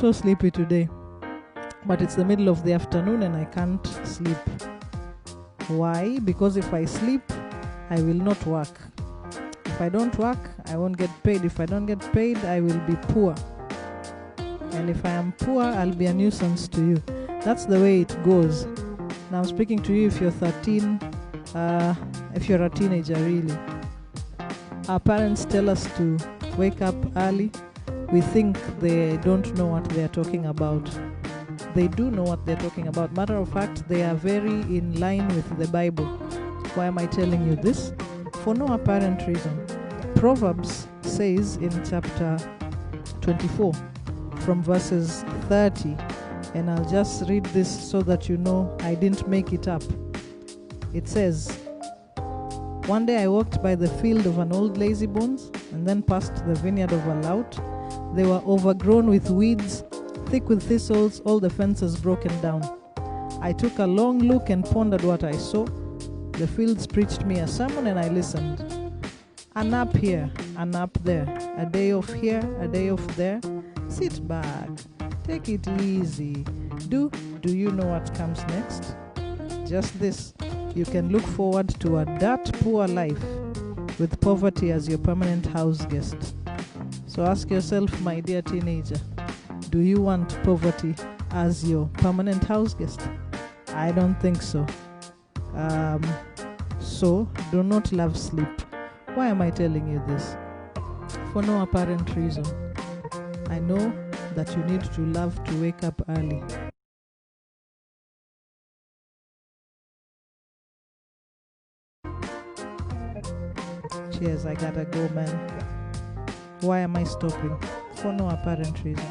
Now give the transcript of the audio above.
so sleepy today, but it's the middle of the afternoon and I can't sleep. Why? Because if I sleep, I will not work. If I don't work, I won't get paid. If I don't get paid, I will be poor. And if I am poor, I'll be a nuisance to you. That's the way it goes. Now I'm speaking to you if you're 13, if you're a teenager really. Our parents tell us to wake up early. We think they don't know what they're talking about. They do know what they're talking about. Matter of fact, they are very in line with the Bible. Why am I telling you this? For no apparent reason. Proverbs says in chapter 24 from verses 30, and I'll just read this so that you know I didn't make it up. It says, "One day I walked by the field of an old lazybones and then passed the vineyard of a lout. They were overgrown with weeds, thick with thistles, all the fences broken down. I took a long look and pondered what I saw. The fields preached me a sermon and I listened. A nap here, a nap there, a day off here, a day off there. Sit back, take it easy. Do you know what comes next? Just this, you can look forward to a dirt poor life with poverty as your permanent house guest." So ask yourself, my dear teenager, do you want poverty as your permanent house guest? I don't think so. So do not love sleep. Why am I telling you this? For no apparent reason. I know that you need to love to wake up early. Cheers, I gotta go, man. Why am I stopping? For no apparent reason.